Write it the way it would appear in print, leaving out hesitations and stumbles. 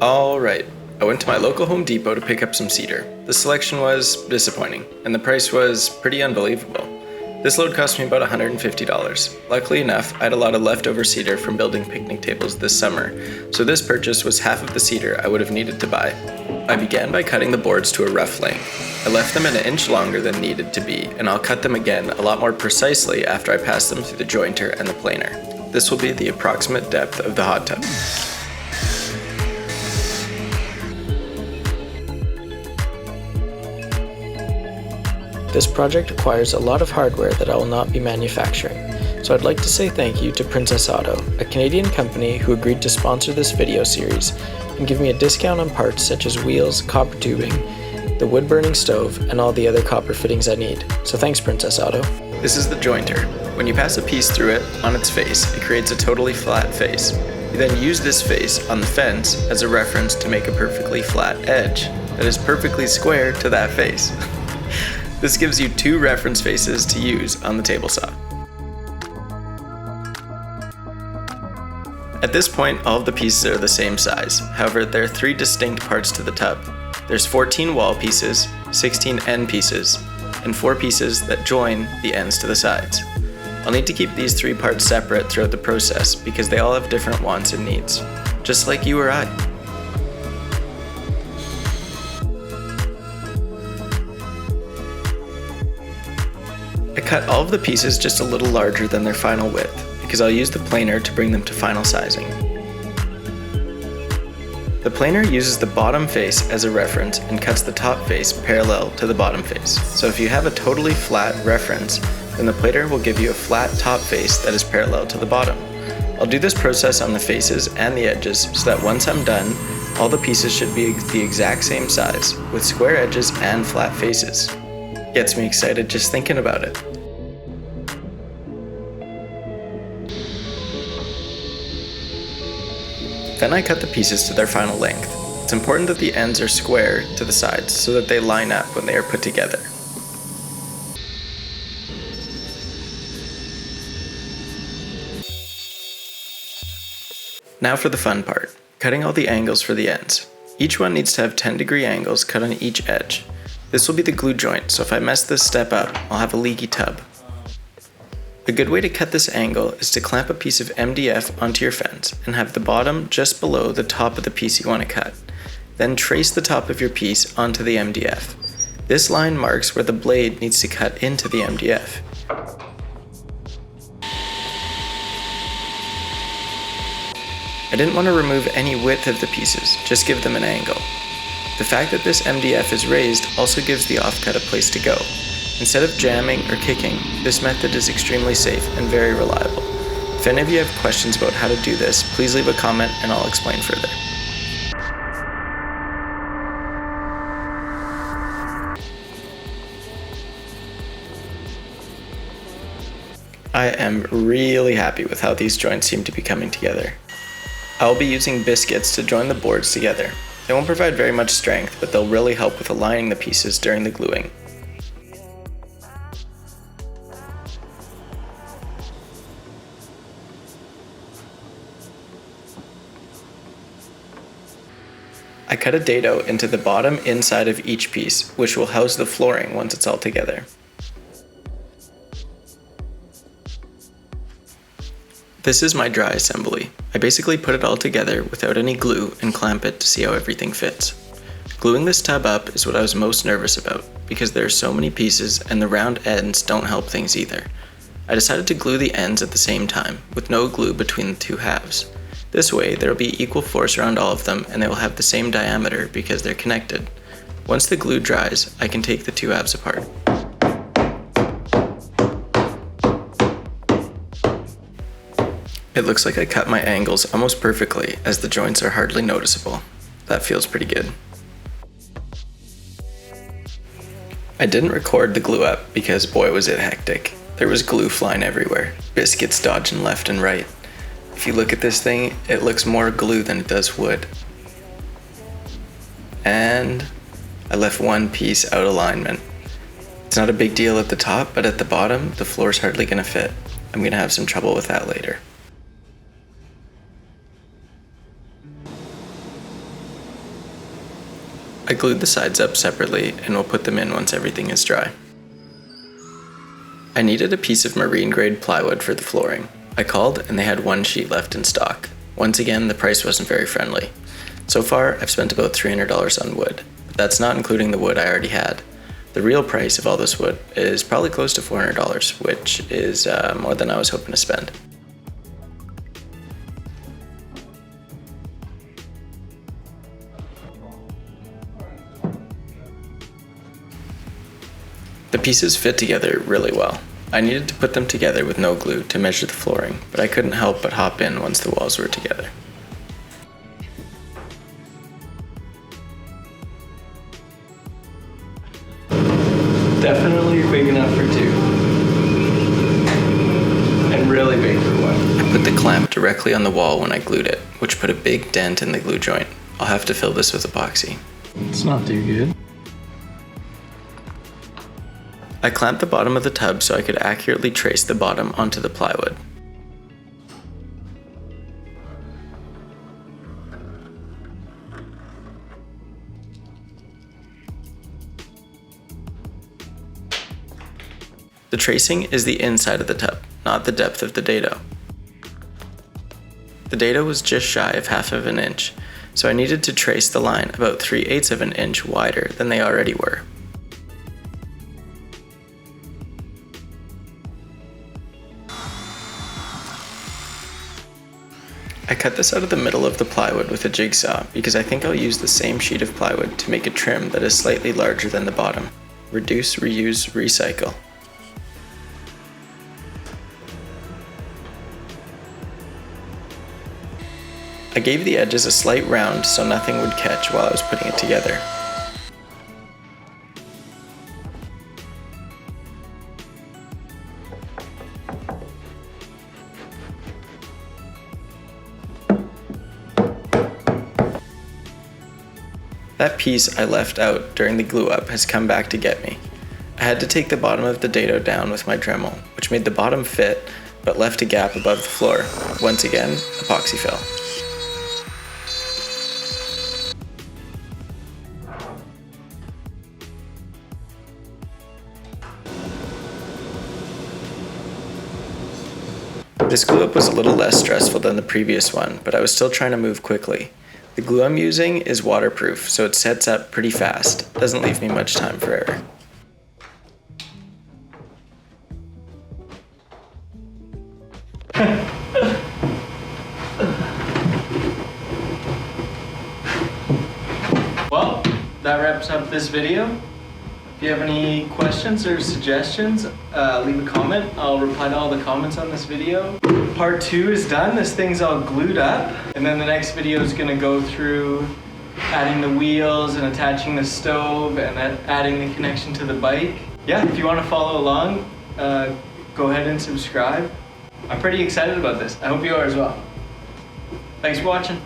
Alright, I went to my local Home Depot to pick up some cedar. The selection was disappointing, and the price was pretty unbelievable. This load cost me about $150. Luckily enough, I had a lot of leftover cedar from building picnic tables this summer, so this purchase was half of the cedar I would have needed to buy. I began by cutting the boards to a rough length. I left them an inch longer than needed to be, and I'll cut them again a lot more precisely after I pass them through the jointer and the planer. This will be the approximate depth of the hot tub. This project requires a lot of hardware that I will not be manufacturing, so I'd like to say thank you to Princess Auto, a Canadian company who agreed to sponsor this video series and give me a discount on parts such as wheels, copper tubing, the wood-burning stove, and all the other copper fittings I need. So thanks, Princess Auto. This is the jointer. When you pass a piece through it on its face, it creates a totally flat face. You then use this face on the fence as a reference to make a perfectly flat edge that is perfectly square to that face. This gives you two reference faces to use on the table saw. At this point, all of the pieces are the same size. However, there are 3 distinct parts to the tub. There's 14 wall pieces, 16 end pieces, and 4 pieces that join the ends to the sides. I'll need to keep these 3 parts separate throughout the process because they all have different wants and needs, just like you or I. I cut all of the pieces just a little larger than their final width, because I'll use the planer to bring them to final sizing. The planer uses the bottom face as a reference and cuts the top face parallel to the bottom face. So if you have a totally flat reference, then the planer will give you a flat top face that is parallel to the bottom. I'll do this process on the faces and the edges so that once I'm done, all the pieces should be the exact same size, with square edges and flat faces. Gets me excited just thinking about it. Then I cut the pieces to their final length. It's important that the ends are square to the sides so that they line up when they are put together. Now for the fun part, cutting all the angles for the ends. Each one needs to have 10-degree angles cut on each edge. This will be the glue joint, so if I mess this step up, I'll have a leaky tub. A good way to cut this angle is to clamp a piece of MDF onto your fence and have the bottom just below the top of the piece you want to cut. Then trace the top of your piece onto the MDF. This line marks where the blade needs to cut into the MDF. I didn't want to remove any width of the pieces, just give them an angle. The fact that this MDF is raised also gives the offcut a place to go. Instead of jamming or kicking, this method is extremely safe and very reliable. If any of you have questions about how to do this, please leave a comment and I'll explain further. I am really happy with how these joints seem to be coming together. I will be using Biscuits to join the boards together. They won't provide very much strength, but they'll really help with aligning the pieces during the gluing. I cut a dado into the bottom inside of each piece, which will house the flooring once it's all together. This is my dry assembly. I basically put it all together without any glue and clamp it to see how everything fits. Gluing this tub up is what I was most nervous about, because there are so many pieces and the round ends don't help things either. I decided to glue the ends at the same time, with no glue between the two halves. This way, there will be equal force around all of them and they will have the same diameter because they're connected. Once the glue dries, I can take the two halves apart. It looks like I cut my angles almost perfectly as the joints are hardly noticeable. That feels pretty good. I didn't record the glue up because boy was it hectic. There was glue flying everywhere, biscuits dodging left and right. If you look at this thing, it looks more glue than it does wood. And I left one piece out of alignment. It's not a big deal at the top, but at the bottom, the floor's hardly gonna fit. I'm gonna have some trouble with that later. I glued the sides up separately and will put them in once everything is dry. I needed a piece of marine grade plywood for the flooring. I called and they had one sheet left in stock. Once again, the price wasn't very friendly. So far, I've spent about $300 on wood, but that's not including the wood I already had. The real price of all this wood is probably close to $400, which is more than I was hoping to spend. The pieces fit together really well. I needed to put them together with no glue to measure the flooring, but I couldn't help but hop in once the walls were together. Definitely big enough for two. And really big for one. I put the clamp directly on the wall when I glued it, which put a big dent in the glue joint. I'll have to fill this with epoxy. It's not too good. I clamped the bottom of the tub so I could accurately trace the bottom onto the plywood. The tracing is the inside of the tub, not the depth of the dado. The dado was just shy of 1/2 of an inch, so I needed to trace the line about 3/8 of an inch wider than they already were. I cut this out of the middle of the plywood with a jigsaw because I think I'll use the same sheet of plywood to make a trim that is slightly larger than the bottom. Reduce, reuse, recycle. I gave the edges a slight round so nothing would catch while I was putting it together. That piece I left out during the glue up has come back to get me. I had to take the bottom of the dado down with my Dremel, which made the bottom fit, but left a gap above the floor. Once again, epoxy fill. This glue up was a little less stressful than the previous one, but I was still trying to move quickly. The glue I'm using is waterproof, so it sets up pretty fast. Doesn't leave me much time for error. Well, that wraps up this video. If you have any questions or suggestions, leave a comment. I'll reply to all the comments on this video. Part 2 is done. This thing's all glued up. And then the next video is gonna go through adding the wheels and attaching the stove and adding the connection to the bike. Yeah, if you wanna follow along, go ahead and subscribe. I'm pretty excited about this. I hope you are as well. Thanks for watching.